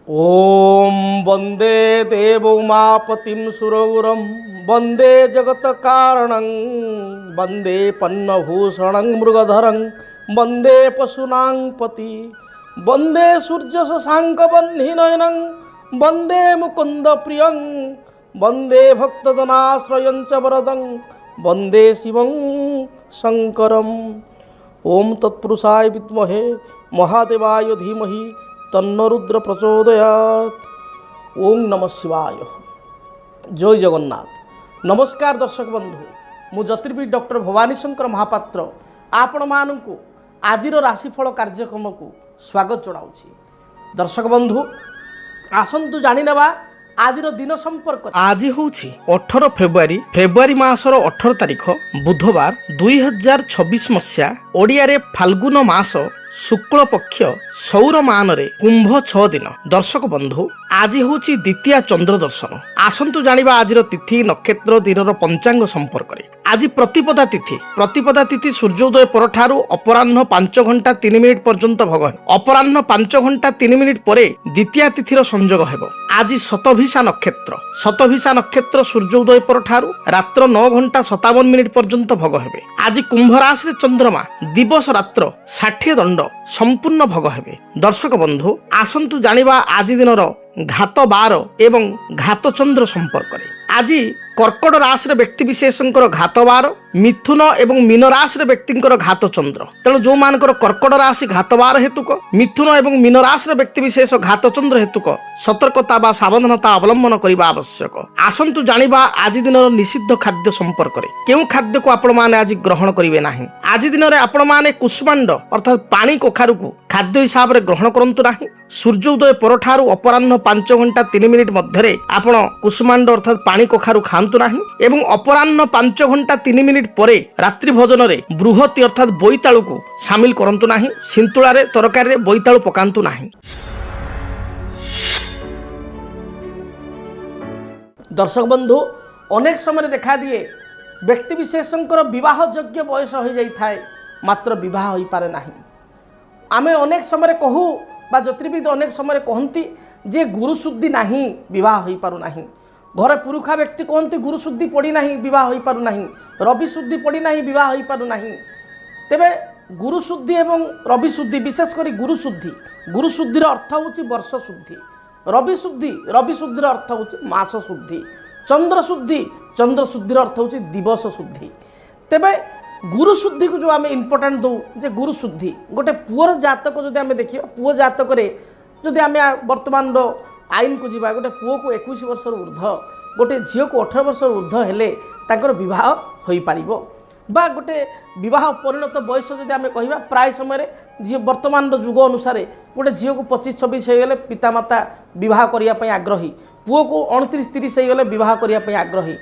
ओम वंदे देवोमापतिं सुरगुरं वंदे जगत्कारणं वंदे पन्नभूषणं मृगधरं वंदे पशूनां पति वंदे सूर्यशशाङ्कवह्निनयनं वंदे मुकुंद प्रियं वंदे भक्तजनाश्रयं च वरदं वंदे शिवं शंकरम्। ओम तत्पुरुषाय विद्महे महादेवाय धीमहि तन्नो रुद्र प्रचोदयात्। ओम नमः शिवाय। जय जगन्नाथ। नमस्कार दर्शक बंधु, मु ज्योतिर्विद डॉक्टर भवानी शंकर महापात्र आपण मानकु आजिर राशिफल कार्यक्रम को स्वागत जनाऊँगी। दर्शक बंधु आसतु जानिनेबा आजिर दिन संपर्क। आज हूँ 18 फेब्रुआरी मासर 18 तारिख बुधवार 2026 मसीहा ओडिया रे फाल्गुन मास शुक्ल पक्ष सौर मान रे कुंभ 6 दिन। दर्शक बंधु आज हूँ द्वितीय चंद्र दर्शन। आसतु जानिबा आजिर तिथि नक्षत्र दिनर पंचांग संपर्क रे। आज प्रतिपदा तिथि सूर्योदय परठारु अपराह्न 5 घंटा 3 मिनिट पर्यंत भोग है। अपराह्न 5 घंटा 3 मिनिट परे द्वितीय तिथिर संयोग हेबो। आज शतभिषा नक्षत्र सूर्योदय परठारु रात्र 9 घंटा 57 मिनिट पर्यंत भोग हेबे। आज कुंभ राशि रे चंद्रमा दिवस रात्र 60 दंड संपूर्ण भोग हेबे। दर्शक बंधु आसंतु जानिबा आज दिनर घात बार एवं घात चंद्र संपर्क रे। आज कर्कट राशि व्यक्ति विशेषकर घात बार, मिथुन एवं मीन राशि व्यक्ति घात चंद्र। तेणु जो मानकर कर्कट राशि घात बार हेतुक, मिथुन एवं मीन राशि व्यक्ति विशेष घात चंद्र हेतुक सतर्कता बा सावधानता अवलंबन करने आवश्यक। आसंतु जानिबा आज दिन निषिद्ध खाद्य संपर्क रे। केउ खाद्य को आपण माने आज ग्रहण करिवे नाही। आज दिन रे आपण माने कुष्मांड अर्थात पानी कखारु को खाद्य हिसाब रे ग्रहण करंतु नाही। सूर्योदय परठारु अपराह्न 5 घंटा 3 मिनिट मध्य आपण कुष्मांड अर्थात पानी कखारु खांतु नाही एवं अपराह्न 5 घंटा 3 मिनिट परे रात्रि भोजन रे बृहति अर्थात बोईताळु को शामिल करंतु नाही। सिंतुळा रे तरकारी रे बोईताळु पकांतु नाही। दर्शक बंधु अनेक समय देखा दिए व्यक्ति विशेषकर विवाह योग्य बयस हो जाई थाए मात्र विवाह हो पारे नाही। आमे अनेक समय कहू बा ज्योतिर्विद अनेक समय कहती जे गुरु शुद्धि नाही विवाह हो पारु नाही। घर पुरुखा व्यक्ति कहते गुरु शुद्धि पड़ी नहीं विवाह हो पारु नहीं, रवि शुद्धि पड़ी नहीं विवाह हो पारु नहीं। तेबे गुरु शुद्धि एवं रवि शुद्धि विशेषकर गुरु शुद्धि अर्थ होची वर्ष शुद्धि, रवि शुद्धि अर्थ होची मास शुद्धि, चंद्र शुद्धि अर्थ होची दिवस शुद्धि। तेबे गुरु शुद्धि को जो आम इम्पोर्टाट दौ जे गुरु शुद्धि गोटे पुअर जातक जो आम देखा पुओ जातक जदि आम वर्तमान आईन को जीवा गोटे पुओ को 21 वर्ष ऊर्ध गोटे झील को 18 वर्ष ऊर्ध हेले ताकर विवाह हो पारिबो बा गोटे विवाह परिणत बयस जदि आम कहिबा प्राय समय जी वर्तमान जुग अनुसार गोटे झील को 25-26 हो गले पितामाता विवाह करने आग्रही, पुओ को 29-30 हो गले विवाह करने आग्रही।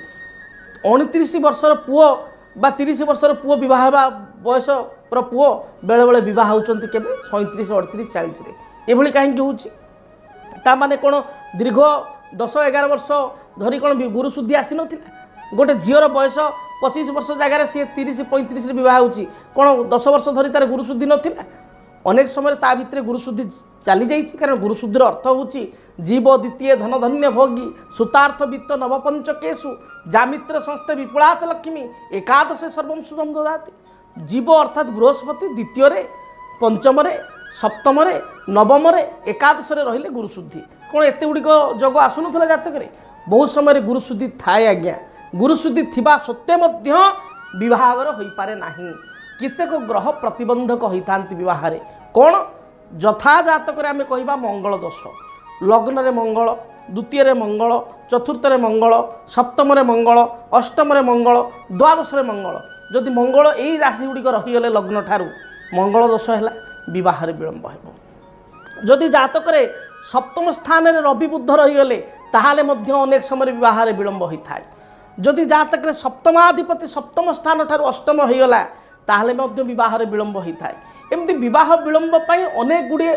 29 वर्षर पुओ बा 30 वर्षर पुओ विवाह बयस पुओ बेले बेले विवाह होचंती केबे 37-38-40 रे। एभली काहेकि होची ता माने कोन दीर्घ 10-11 वर्ष धरी कोन गुरु शुद्धि आसी नथिला। गोटे झीवर बयस 25 वर्ष जगह सी 30-35 रे विवाह होची कोन 10 वर्ष धरी तार गुरु शुद्धि नथिला। अनेक समय ता भितरे गुरु शुद्धि चली जाइछि कारण गुरु शुद्धिर अर्थ होची जीव द्वितीय धन धन्य भोगी सुतार्थ वित्त नवपंचकेशु जामित्र संस्थे विपुलाच लक्ष्मी एकादशे सर्वं शुभं ददाति। जीव अर्थात बृहस्पति द्वितीय रे पंचम रे सप्तम रे नवम रे एकादश रे रहिले गुरु शुद्धि। कौन एते गुड़िक जोग आसुनथला जातक रे बहुत समय गुरु शुद्धि थाए आज्ञा। गुरु शुद्धि थिबा सत्वे मध्य विवाहर होई पारे नाही। केतेक ग्रह प्रतिबंधक होइथांती विवाह रे। कौन यथा जातक रे आमे कहिबा मंगल दोष, लग्न रे मंगल, द्वितीय रे मंगल, चतुर्थ रे मंगल, सप्तम रे मंगल, अष्टम रे मंगल, द्वादश रे मंगल। जदि मंगल एई राशि गुड़िक रहीगले लग्न ठारू मंगल दोष हैला विवाह रे विलंब हेबो। जदि जातक रे सप्तम स्थान रे रवि बुध रहीगले ताहाले मध्य अनेक समय विवाह रे विलंब होइथाय। जदि जातक रे सप्तमाधिपति सप्तम स्थान ठारू अष्टम होइगला ताहाले मध्य विवाह रे विलंब होइथाय। एमती विवाह विलंब पाई अनेक गुड़िए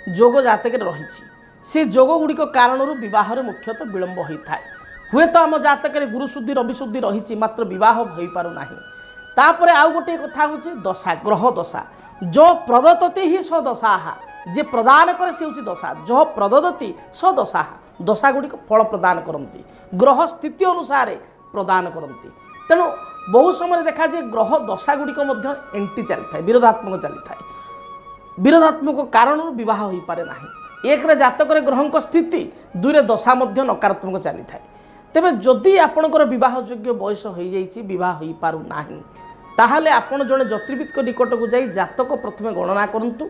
जोग जातक रे रहिछि। से जोग गुड़िक कारण विवाह रे मुख्यतः विलंब होइथाय। हुए तो आम जातक रे गुरु शुद्धि रवि शुद्धि रहिछि मात्र विवाह होई पारु नाही। तापरे आउ गोटे कथा होछि दशा, ग्रह दशा जो प्रदत्ति ही स दशा जे प्रदान करे से होची दशा जो प्रददति स दशा दशा गुड़िक फल प्रदान करती ग्रह स्थिति अनुसार प्रदान करती तेणु बहु समय देखा जाए ग्रह दशा गुड़िक एंटी चली था विरोधात्मक चली था विरोधात्मक कारण विवाह हो पारे ना एक रे जातक ग्रह स्थिति दुई रे दशा नकारात्मक चली था तेबे जदि आपणकर विवाह योग्य बयस हो जाइए विवाह हो पारु नाही ताहले आपण जड़े ज्योतिर्विद निकट को जाई जातक प्रथमे गणना करंतु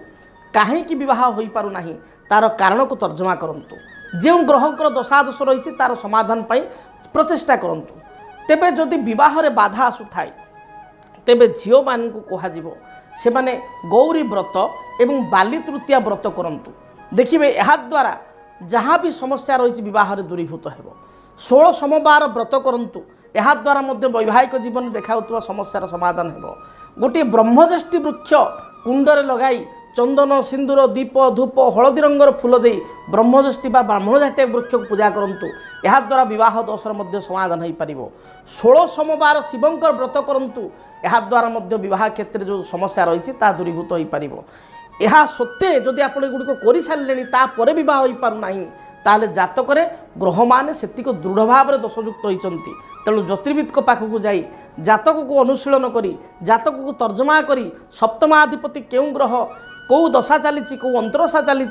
कहीं विवाह हो पारु नाही तार कारण को तर्जमा करंतु जो ग्रहकर दशादोष रही तार समाधान पाई प्रचेष्टा करंतु तेबे जदि विवाह रे बाधा आसु थाए तेबे झील मान को कह से माने गौरी व्रत एवं बाली तृतीया व्रत करंतु देखिए यह द्वारा जहाँ भी समस्या रही विवाह दूरीभूत हो 16 सोमवार व्रत करंतु यह द्वारा वैवाहिक जीवन देखा समस्यार समाधान हो गोटे ब्रह्मज्येष्ठी वृक्ष कुंडरे लगाई चंदन सिंदूर दीप धूप हलदी रंगर फूल दे ब्रह्मज्येष्ठी ब्राह्मण जातीय वृक्ष को पूजा करंतु यह द्वारा विवाह दोषर समाधान हो पार 16 सोमवार शिवंकर व्रत करंतु यह द्वारा विवाह क्षेत्र जो समस्या रही दूरीभूत हो पार यह सत्वे जदि आप गुड़िक कर सारे तापर बहुत हो पारना ताले जातक ग्रह मैंने से दृढ़ भाव में दोषयुक्त होती तेणु ज्योतिर्विद पाखक जाई जातक को अनुशीलन करी जातक को तर्जमा करी सप्तमाधिपति क्यों ग्रह कौ दशा चली कौ अंतरदशा चली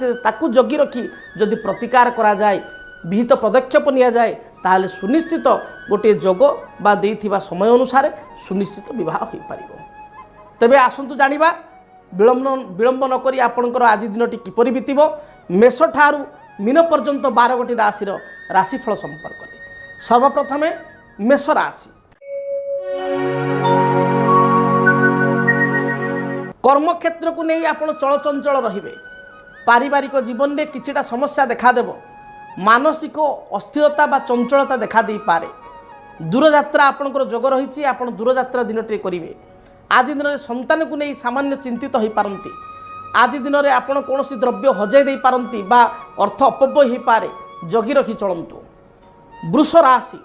जगी रखी जदि प्रतिकार करा जाए विहित पदक्षेप नि जाए ताहले सुनिश्चित गोटे जोग बा देइथिबा समय अनुसार सुनिश्चित विवाह हो पार तेबे आसंतु जानिबा विलंब नक आपणकर आज दिनटी किपरि बीतिबो मेष ठारू मीन पर्यंत 12 गोटी राशि राशिफल संपर्क में सर्वप्रथमे मेष राशि कर्म क्षेत्र को नहीं आप चलचंचल रहिबे पारिवारिक जीवन में किछिटा समस्या देखादेव मानसिक अस्थिरता बा चंचलता देखा दे पारे दूरयात्रा आपणकर जोग रही आप दूरयात्रा दिनटे करेंगे आज दिन में संतान को नहीं सामान्य चिंतित हो पारती आज दिन में आप कौन द्रव्य हजई दे पारती बा अर्थ अपव्यय हो पारे जगी रखी चलतु वृष राशि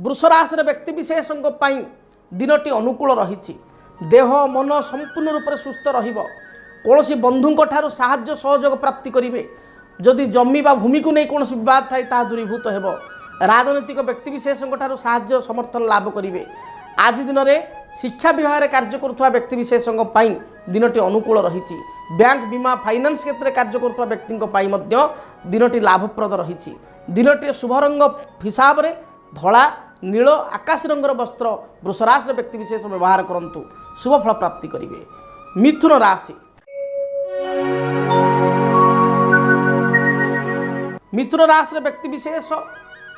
वृष राशि व्यक्ति विशेष दिनटी अनुकूल रही देह मन संपूर्ण रूप से सुस्थ रौन बंधुों ठारू साहाय्य सहयोग प्राप्ति करेंगे जदि जमी बा भूमि को नहीं कौन विवाद थाए ता दूरीभूत हो राजनैतिक व्यक्ति विशेष ठारू साहाय्य समर्थन लाभ करेंगे आज दिन में शिक्षा विभाग में कार्य करुवा व्यक्ति विशेष दिनटी अनुकूल रही बैंक बीमा फाइनान्स क्षेत्र में कार्य करुवा व्यक्ति दिनटी लाभप्रद रही दिनटी शुभ रंग हिसाब से धला नील आकाश रंगर वस्त्र वृष राशि व्यक्ति विशेष व्यवहार करंतु शुभ फल प्राप्ति करेंगे मिथुन राशि मिथुन राशि व्यक्ति विशेष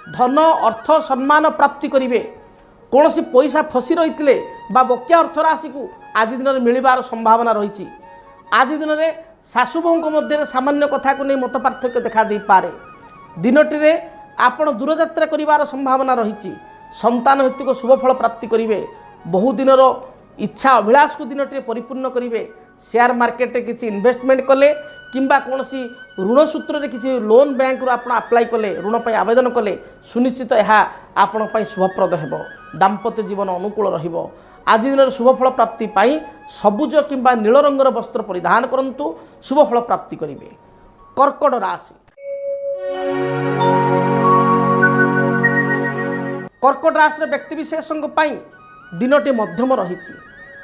धन अर्थ सम्मान प्राप्ति करेंगे कौन सी पैसा फसी रही बकिया अर्थ राशि को आज दिन में मिलबार संभावना रही आज दिन में शाशुबों मध्य सामान्य कथा को नहीं मत पार्थक्य देखा दे पारे दिनटी रे आपण दूरयात्रा करिवार संभावना रही संतान हेतु शुभ फल प्राप्ति करेंगे बहु दिन इच्छा अभिलाष को दिनटी परिपूर्ण करेंगे शेयर मार्केट में किसी इन्वेस्टमेंट कले किंबा कौन सी ऋण सूत्र में किसी लोन बैंक रू आप अप्लाई कले ऋण पर आवेदन कले सुनिश्चित यह आपण शुभप्रद हो दाम्पत्य जीवन अनुकूल रहिबो आज दिन में शुभ फल प्राप्ति पाई सबुज किंबा नील रंगर वस्त्र परिधान करंतु शुभ फल प्राप्ति करेंगे कर्कट राशि कर्कट राशि व्यक्ति विशेष दिनटी मध्यम रही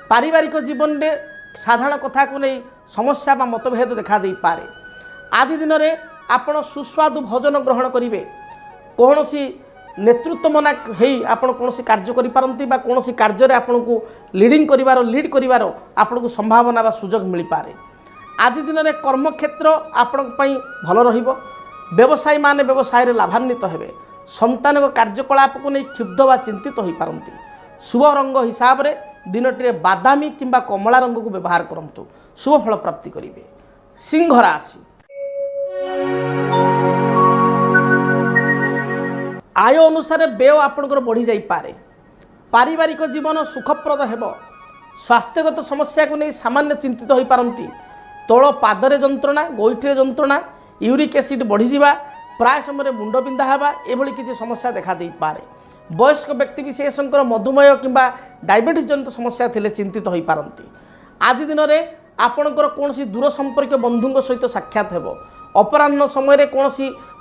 पारिवारिक जीवन में साधारण कथा को नहीं समस्या बा मतभेद देखा दे पारे आज दिन में आपण सुस्वादु भोजन ग्रहण करेंगे कौन सी नेतृत्व मना आप कौन कार्य करें कौन कार्य आपन को लीडिंग लीड कर आपन को संभावना बा सुजोग मिल पारे आज दिन में कर्म क्षेत्र आपण भल व्यवसायी माने व्यवसाय लाभान्वित हेबे संतान कार्यकलाप को नहीं क्षुब्ध व चिंतित हो पारती शुभ रंग हिसाब से दिनटी बादामी किंबा कमला रंग को व्यवहार करंतु शुभ फल प्राप्ति करेंगे सिंह राशि आय अनुसार व्यय आपणकर बढ़ी जाई पारे पारिवारिक जीवन सुखप्रद हेबो स्वास्थ्यगत समस्या को नहीं सामान्य चिंतित हो पारती तल पादरे जंत्रणा गोईठी जंत्रणा यूरिक एसिड बढ़ी प्राय समय मुंड बिंधा हेबा एभली किसी समस्या देखा दे पारे वयस्क व्यक्तिविशेषकर मधुमेह किंबा डायबिटीज जनित समस्या थिले चिंतित होई पारंती। आज दिन में आपणकर कौन दूर संपर्क बंधु सहित साक्षात हेबो। अपराह्न समय कौन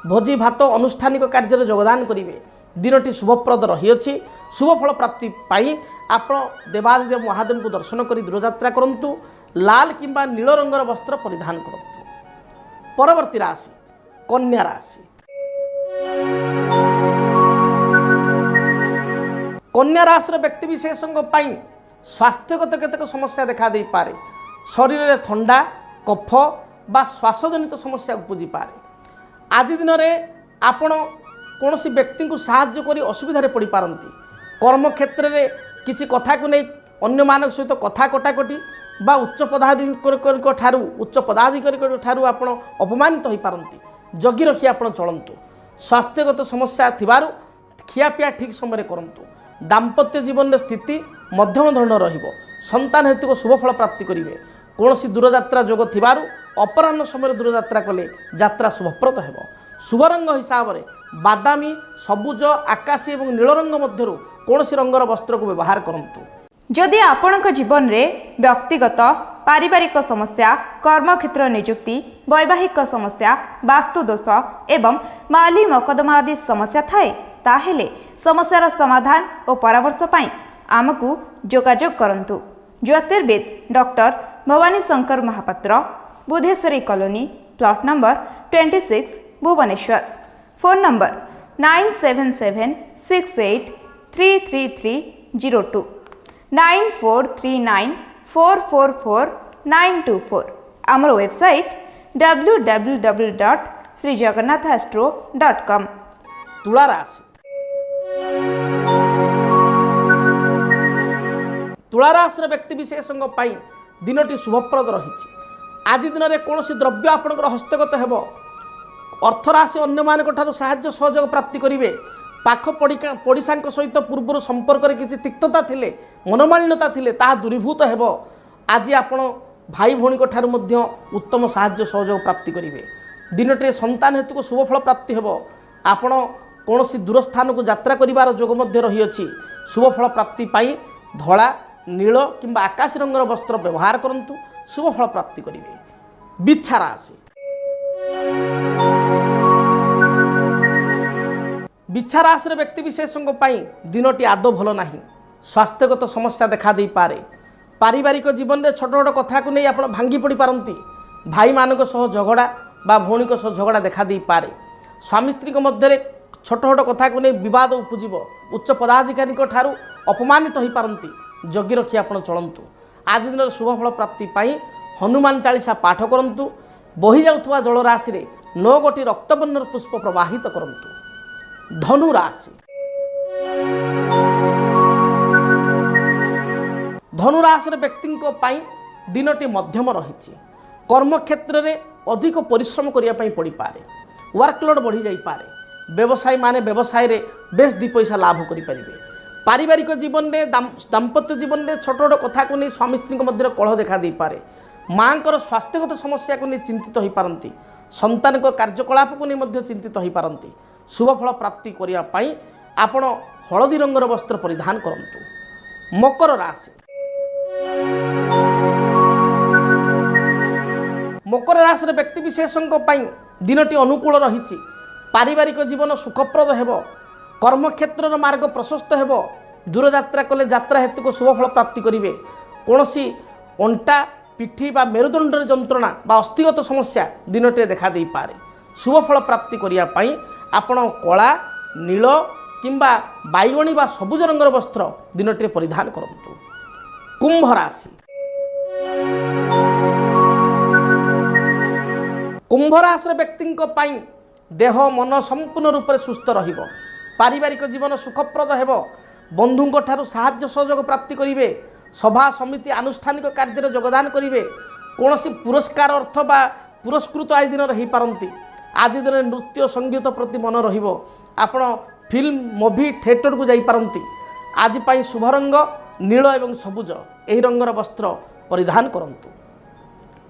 भोजी भात अनुष्ठानिक कार्य योगदान करेंगे। दिनटी शुभप्रद रही शुभफल प्राप्ति पाई आपण देवादिदेव महादेव को दर्शन कर दूरयात्रा करंतु। लाल किंबा नील रंगर वस्त्र परिधान करंतु। परवर्ती राशि कन्या राशि। कन्या राशि व्यक्तिविशेषों स्वास्थ्यगत केतक समस्या देखा दे पारे। शरीर में थंडा कफ बा श्वासजनित समस्या उपजी पारे। आज दिन में आपण कौन व्यक्ति को साहाय्य कर असुविधा पड़ पारती। कर्म क्षेत्र में किसी कथा को नहीं अन्य मान सहित कथा कटाकटी बा उच्च पदाधिकारी ठारू उच्च पदाधिकारी ठारू आपण अपमानित हो पारती। जगी रखी आप चलतु। स्वास्थ्यगत समस्या थिबारु खियापिया ठीक समय करंतु। दाम्पत्य जीवन स्थिति मध्यम धरण रहिबो। संतान हेतु को शुभफल प्राप्ति करेंगे। कौन दूरयात्रा जोग थिबारु अपराह्न समय दूरयात्रा कले यात्रा शुभप्रद हेबो। शुभ रंग हिसाब से बादामी सबुज आकाशी और नील रंग मध्यरु कौन रंगर वस्त्र को व्यवहार करंतु। जदि आपणक जीवन में व्यक्तिगत पारिवारिक समस्या कर्मक्षेत्र नियुक्ति वैवाहिक समस्या वास्तुदोष एवं माली मकदमा आदि समस्या थाए ताहेले समस्यार समाधान और परामर्श पाई आमको जोगाजोग करंतु। ज्योतिर्विद doctor Bhabani Shankar Mahapatra Budheswari colony plot number 26 Bhubaneswar. Phone number 9776833302 9439444924। आमर वेबसाइट www.srijagannathastro.com। तुला राशि। तुला राशि व्यक्तिविशेषों दिनटी शुभप्रद रही। आज दिन में कौन द्रव्य आपंकर हस्तगत हेब। अर्थराशि अन्य मान साहाय्य सहयोग प्राप्ति करेंगे। पाख पड़िशा सहित पूर्व संपर्क में किसी तिक्तता थिले मनोमालिन्यता थिले ताहा दूरीभूत हेब। आज आपण भाई भौणी उत्तम साहाय्य सहयोग प्राप्ति करेंगे। दिनटे संतान हेतु को शुभफल प्राप्ति हेब। आपण कौन दूर स्थान को यात्रा करिवार जोग मध्य रही अछि। शुभफल प्राप्ति पाई धला नील किंबा आकाश रंगर वस्त्र व्यवहार करंतु। शुभफल प्राप्ति करेंगे। बिच्छा राशि। बिच्छा राशि व्यक्तिविशेषों दिनटी आदौ भल नहीं। स्वास्थ्यगत समस्या देखा दे पारे। पारिवारिक जीवन में छोट छोट कथा को नहीं आप भांगी पड़ पारती। भाई मान झगड़ा बा भौणी झगड़ा देखा दे पारे। स्वामी स्त्री मध्य छोट छोट कथा को नहीं विवाद उपजीव। उच्च पदाधिकारी ठारू अपमानित हो पारती। जगी रखी आप चलतु। आज दिन शुभफल प्राप्ति पाई हनुमान चालीसा पाठ करंतु। बही जाउथुवा जलराशि 9 गोटी रक्तवर्णर पुष्प प्रवाहित करंतु। धनु राशि। धनु राशि व्यक्ति दिनटी मध्यम रही। कर्मक्षेत्र में अधिक परिश्रम करने पड़ पारे। वर्कलोड बढ़ी जापे। व्यवसायी माने व्यवसाय रे बेस 2 पैसा लाभ करें। पारिवारिक जीवन में दाम्पत्य जीवन में छोट छोट कथा को नहीं स्वामी स्त्री मध्य कलह देखा दे पारे। माँ स्वास्थ्यगत समस्या को नहीं चिंतित हो पारती। संतान कार्यकलाप को नहीं चिंतित हो पारती। शुभफल प्राप्ति करने आपण हलदी रंगर वस्त्र परिधान करंतु। मकर राशि। मकर राशि व्यक्तिविशेषों दिनटी अनुकूल रही। पारिवारिक जीवन सुखप्रद हेब। कर्मक्षेत्र मार्ग प्रशस्त हेब। दूरयात्रा कले यात्रा हेतु को शुभफल प्राप्ति करेंगे। कौन अंटा पिठी बा मेरुदंड जंत्रणा बा अस्थिगत समस्या दिनटे देखा दे पारे। शुभफल प्राप्ति करने आपण कला नील किंबा बैगणी बा सबुज रंगर वस्त्र दिनटे परिधान करंतु। कुंभ राशि। कुंभ राशि व्यक्ति देह मन संपूर्ण रूप से सुस्थ रहिबो। पारिवारिक जीवन सुखप्रद हेब। बंधुओं ठारू साहाय्य सहयोग प्राप्ति करेंगे। सभा समिति आनुष्ठानिक कार्य योगदान करेंगे। कौन पुरस्कार अर्थ बा पुरस्कृत आज दिन रही पारती। आज दिन नृत्य संगीत प्रति मन रहिबो। आपण फिल्म मूवी थिएटर को जाई पारती। आज पाई शुभ रंग नील एवं सबुज यही रंगर वस्त्र परिधान करंतु।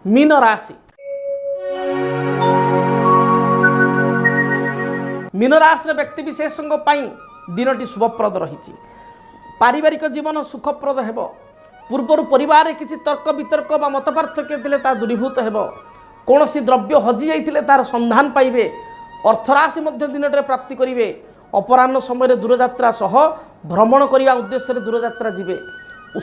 मीन राशि। मीन राशि व्यक्तिविशेषों ଦିନଟି ଶୁଭପ୍ରଦ ରହିଛି। ପାରିବାରିକ ଜୀବନ ସୁଖପ୍ରଦ ହେବ। ପୂର୍ବରୁ ପରିବାରରେ କିଛି ତର୍କ ବିତର୍କ ବା ମତ ପାର୍ଥକ୍ୟ ଥିଲେ ତାହା ଦୂରୀଭୂତ ହେବ। କୌଣସି ଦ୍ରବ୍ୟ ହଜିଯାଇଥିଲେ ତାର ସନ୍ଧାନ ପାଇବେ। ଅର୍ଥରାଶି ମଧ୍ୟ ଦିନଟିରେ ପ୍ରାପ୍ତି କରିବେ। ଅପରାହ୍ନ ସମୟରେ ଦୂରଯାତ୍ରା ସହ ଭ୍ରମଣ କରିବା ଉଦ୍ଦେଶ୍ୟରେ ଦୂରଯାତ୍ରା ଯିବେ।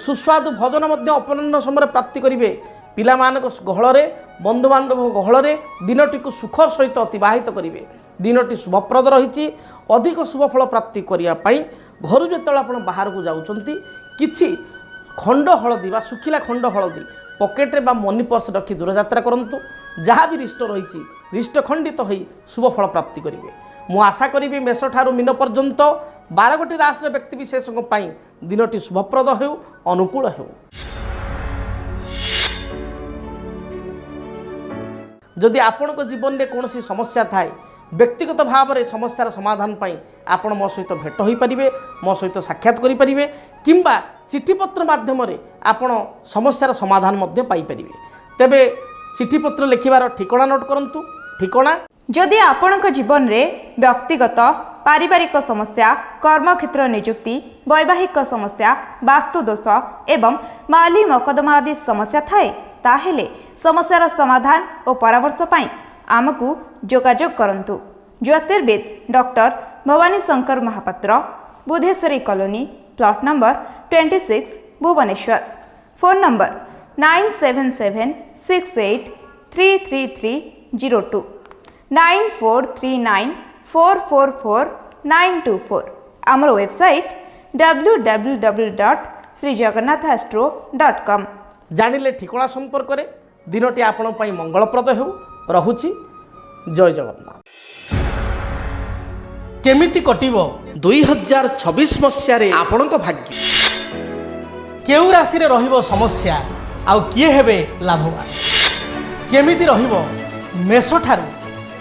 ସୁସ୍ୱାଦୁ ଭୋଜନ ମଧ୍ୟ ଅପରାହ୍ନ ସମୟରେ ପ୍ରାପ୍ତି କରିବେ। ପିଲାମାନଙ୍କ ଗହଳରେ ବନ୍ଧୁବାନ୍ଧବ ଗହଳରେ ଦିନଟିକୁ ସୁଖ ସହିତ ଅତିବାହିତ କରିବେ। ଦିନଟି ଶୁଭପ୍ରଦ ରହିଛି। ଅଧିକ ଶୁଭଫଳ ପ୍ରାପ୍ତି କରିବା ପାଇଁ ଘରୁ ଯେତେବେଳେ ଆପଣ ବାହାରକୁ ଯାଉଛନ୍ତି କିଛି ଖଣ୍ଡ ହଳଦୀ ବା ଶୁଖିଲା ଖଣ୍ଡ ହଳଦୀ ପକେଟରେ ବା ମନି ପର୍ସ ରଖି ଦୂରଯାତ୍ରା କରନ୍ତୁ। ଯାହା ବି ରିଷ୍ଟ ରହିଛି ରିଷ୍ଟ ଖଣ୍ଡିତ ହୋଇ ଶୁଭଫଳ ପ୍ରାପ୍ତି କରିବେ। ମୁଁ ଆଶା କରିବି ମେଷ ଠାରୁ ମୀନ ପର୍ଯ୍ୟନ୍ତ 12ଗୋଟି ରାଶିର ବ୍ୟକ୍ତିବିଶେଷଙ୍କ ପାଇଁ ଦିନଟି ଶୁଭପ୍ରଦ ହେଉ, ଅନୁକୂଳ ହେଉ। ଯଦି ଆପଣଙ୍କ ଜୀବନରେ କୌଣସି ସମସ୍ୟା ଥାଏ ବ୍ୟକ୍ତିଗତ ଭାବରେ ସମସ୍ୟାର ସମାଧାନ ପାଇଁ ଆପଣ ମୋ ସହିତ ଭେଟ ହୋଇପାରିବେ, ମୋ ସହିତ ସାକ୍ଷାତ କରିପାରିବେ କିମ୍ବା ଚିଠିପତ୍ର ମାଧ୍ୟମରେ ଆପଣ ସମସ୍ୟାର ସମାଧାନ ମଧ୍ୟ ପାଇପାରିବେ। ତେବେ ଚିଠିପତ୍ର ଲେଖିବାର ଠିକଣା ନୋଟ୍ କରନ୍ତୁ। ଠିକଣା ଯଦି ଆପଣଙ୍କ ଜୀବନରେ ବ୍ୟକ୍ତିଗତ ପାରିବାରିକ ସମସ୍ୟା, କର୍ମକ୍ଷେତ୍ର ନିଯୁକ୍ତି, ବୈବାହିକ ସମସ୍ୟା, ବାସ୍ତୁଦୋଷ ଏବଂ ମାଲି ମକଦ୍ଦମା ଆଦି ସମସ୍ୟା ଥାଏ ତାହେଲେ ସମସ୍ୟାର ସମାଧାନ ଓ ପରାମର୍ଶ ପାଇଁ ଆମକୁ ଯୋଗାଯୋଗ କରନ୍ତୁ। ଜ୍ୟୋତିର୍ବିଦ doctor Bhabani Shankar Mahapatra, Budheswari colony, plot number 26, Bhubaneswar. Phone number 9776833302 9439444924। ଆମର ୱେବସାଇଟ୍ www.srijagannathastro.com। ଜାଣିଲେ ଠିକଣା ସମ୍ପର୍କରେ। ଦିନଟି ଆପଣଙ୍କ ପାଇଁ ମଙ୍ଗଳପ୍ରଦ ହେଉ। ରହୁଛି। ଜୟ ଜଗନ୍ନାଥ। କେମିତି କଟିବ 2026 ମସିହାରେ ଆପଣଙ୍କ ଭାଗ୍ୟ? କେଉଁ ରାଶିରେ ରହିବ ସମସ୍ୟା ଆଉ କିଏ ହେବେ ଲାଭବାନ? କେମିତି ରହିବ ମେଷ ଠାରୁ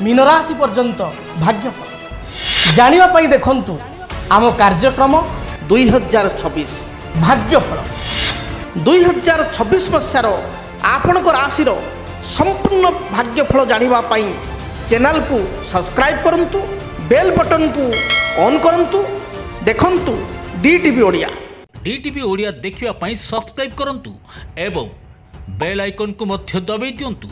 ମୀନ ରାଶି ପର୍ଯ୍ୟନ୍ତ ଭାଗ୍ୟଫଳ? ଜାଣିବା ପାଇଁ ଦେଖନ୍ତୁ ଆମ କାର୍ଯ୍ୟକ୍ରମ 2026 ଭାଗ୍ୟଫଳ। 2026 ମସିହାର ଆପଣଙ୍କ ରାଶିର ସମ୍ପୂର୍ଣ୍ଣ ଭାଗ୍ୟଫଳ ଜାଣିବା ପାଇଁ ଚ୍ୟାନେଲକୁ ସବସ୍କ୍ରାଇବ୍ କରନ୍ତୁ, ବେଲ୍ ବଟନକୁ ଅନ୍ କରନ୍ତୁ। ଦେଖନ୍ତୁ DTV ଓଡ଼ିଆ। DTV ଓଡ଼ିଆ ଦେଖିବା ପାଇଁ ସବସ୍କ୍ରାଇବ୍ କରନ୍ତୁ ଏବଂ ବେଲ୍ ଆଇକନ୍କୁ ମଧ୍ୟ ଦବାଇ ଦିଅନ୍ତୁ।